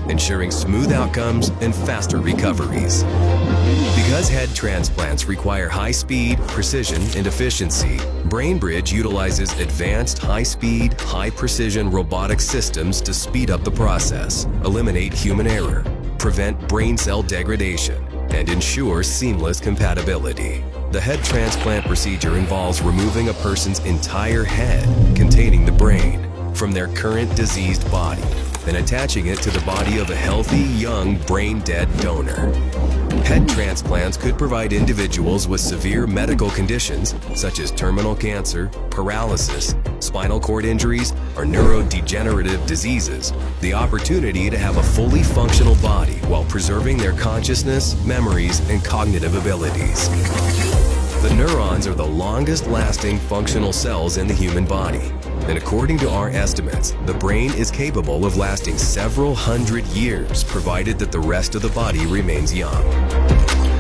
ensuring smooth outcomes and faster recoveries. Because head transplants require high speed, precision, and efficiency, BrainBridge utilizes advanced high-speed, high-precision robotic systems to speed up the process, eliminate human error, prevent brain cell degradation, and ensure seamless compatibility. The head transplant procedure involves removing a person's entire head containing the brain from their current diseased body and attaching it to the body of a healthy, young, brain-dead donor. Head transplants could provide individuals with severe medical conditions such as terminal cancer, paralysis, spinal cord injuries, or neurodegenerative diseases the opportunity to have a fully functional body while preserving their consciousness, memories, and cognitive abilities. The neurons are the longest-lasting functional cells in the human body, and according to our estimates, the brain is capable of lasting several hundred years provided that the rest of the body remains young.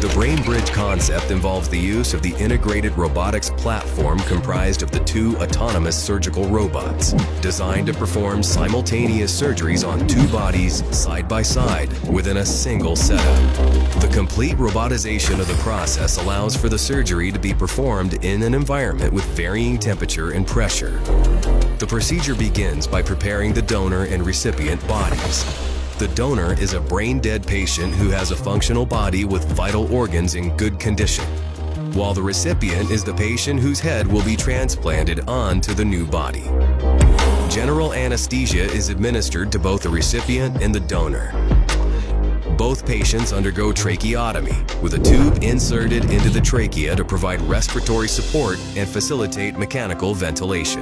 The BrainBridge concept involves the use of the integrated robotics platform comprised of the 2 autonomous surgical robots, designed to perform simultaneous surgeries on 2 bodies side by side within a single setup. The complete robotization of the process allows for the surgery to be performed in an environment with varying temperature and pressure. The procedure begins by preparing the donor and recipient bodies. The donor is a brain-dead patient who has a functional body with vital organs in good condition, while the recipient is the patient whose head will be transplanted onto the new body. General anesthesia is administered to both the recipient and the donor. Both patients undergo tracheotomy, with a tube inserted into the trachea to provide respiratory support and facilitate mechanical ventilation.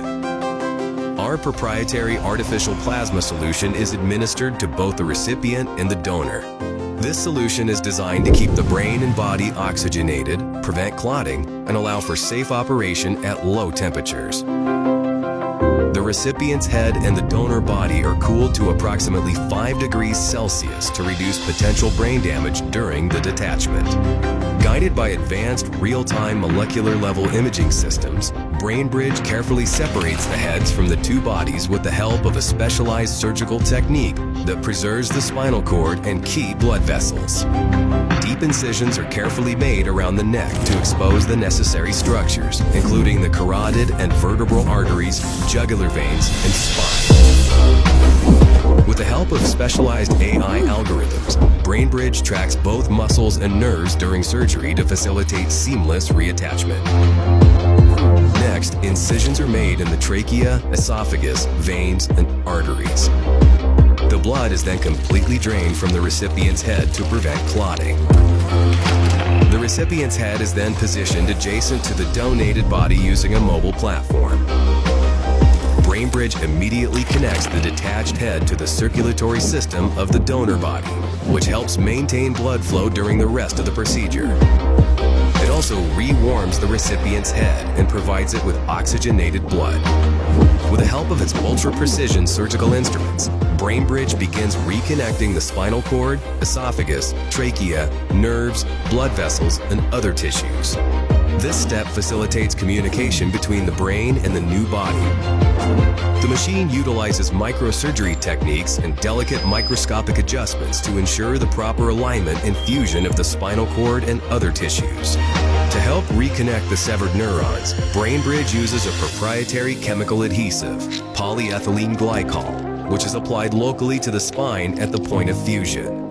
Our proprietary artificial plasma solution is administered to both the recipient and the donor. This solution is designed to keep the brain and body oxygenated, prevent clotting, and allow for safe operation at low temperatures. The recipient's head and the donor body are cooled to approximately 5 degrees Celsius to reduce potential brain damage during the detachment. Guided by advanced real-time molecular-level imaging systems, BrainBridge carefully separates the heads from the 2 bodies with the help of a specialized surgical technique that preserves the spinal cord and key blood vessels. Deep incisions are carefully made around the neck to expose the necessary structures, including the carotid and vertebral arteries, jugular veins, and spine. With the help of specialized AI algorithms, BrainBridge tracks both muscles and nerves during surgery to facilitate seamless reattachment. Next, incisions are made in the trachea, esophagus, veins, and arteries. The blood is then completely drained from the recipient's head to prevent clotting. The recipient's head is then positioned adjacent to the donated body using a mobile platform. BrainBridge immediately connects the detached head to the circulatory system of the donor body, which helps maintain blood flow during the rest of the procedure. It also re-warms the recipient's head and provides it with oxygenated blood. With the help of its ultra-precision surgical instruments, BrainBridge begins reconnecting the spinal cord, esophagus, trachea, nerves, blood vessels, and other tissues. This step facilitates communication between the brain and the new body. The machine utilizes microsurgery techniques and delicate microscopic adjustments to ensure the proper alignment and fusion of the spinal cord and other tissues. To help reconnect the severed neurons, BrainBridge uses a proprietary chemical adhesive, polyethylene glycol, which is applied locally to the spine at the point of fusion.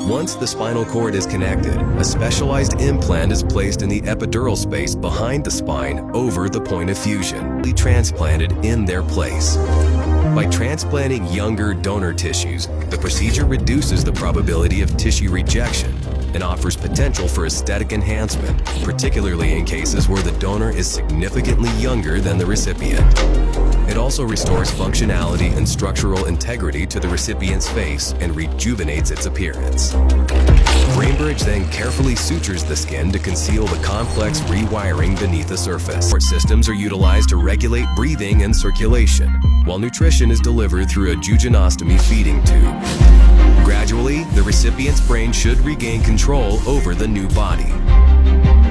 Once the spinal cord is connected, a specialized implant is placed in the epidural space behind the spine over the point of fusion, transplanted in their place. By transplanting younger donor tissues, the procedure reduces the probability of tissue rejection and offers potential for aesthetic enhancement, particularly in cases where the donor is significantly younger than the recipient. It also restores functionality and structural integrity to the recipient's face and rejuvenates its appearance. BrainBridge then carefully sutures the skin to conceal the complex rewiring beneath the surface. Support systems are utilized to regulate breathing and circulation, while nutrition is delivered through a jejunostomy feeding tube. Gradually, the recipient's brain should regain control over the new body.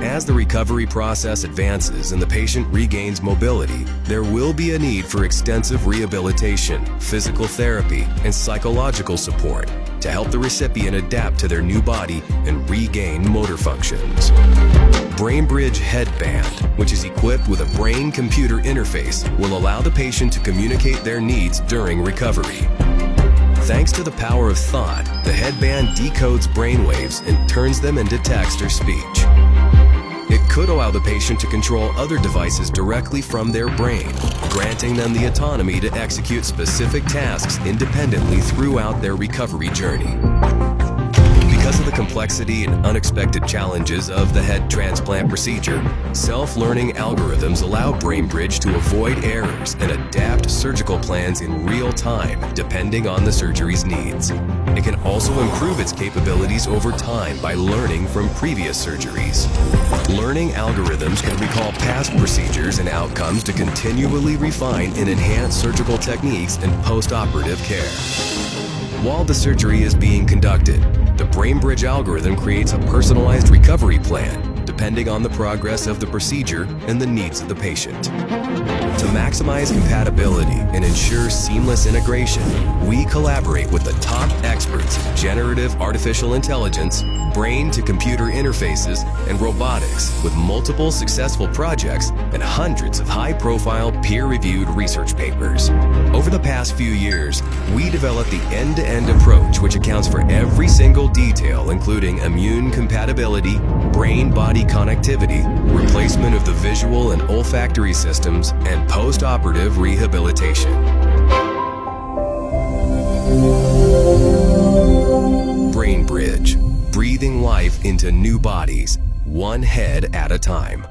As the recovery process advances and the patient regains mobility, there will be a need for extensive rehabilitation, physical therapy, and psychological support to help the recipient adapt to their new body and regain motor functions. BrainBridge Headband, which is equipped with a brain-computer interface, will allow the patient to communicate their needs during recovery. Thanks to the power of thought, the headband decodes brainwaves and turns them into text or speech. It could allow the patient to control other devices directly from their brain, granting them the autonomy to execute specific tasks independently throughout their recovery journey. Because of the complexity and unexpected challenges of the head transplant procedure, self-learning algorithms allow BrainBridge to avoid errors and adapt surgical plans in real time, depending on the surgery's needs. It can also improve its capabilities over time by learning from previous surgeries. Learning algorithms can recall past procedures and outcomes to continually refine and enhance surgical techniques and post-operative care. While the surgery is being conducted, the BrainBridge algorithm creates a personalized recovery plan, depending on the progress of the procedure and the needs of the patient. To maximize compatibility and ensure seamless integration, we collaborate with the top experts in generative artificial intelligence, brain-to-computer interfaces, and robotics, with multiple successful projects and hundreds of high-profile peer-reviewed research papers. Over the past few years, we developed the end-to-end approach, which accounts for every single detail, including immune compatibility, brain-body connectivity, replacement of the visual and olfactory systems, and post-operative rehabilitation. BrainBridge, breathing life into new bodies, one head at a time.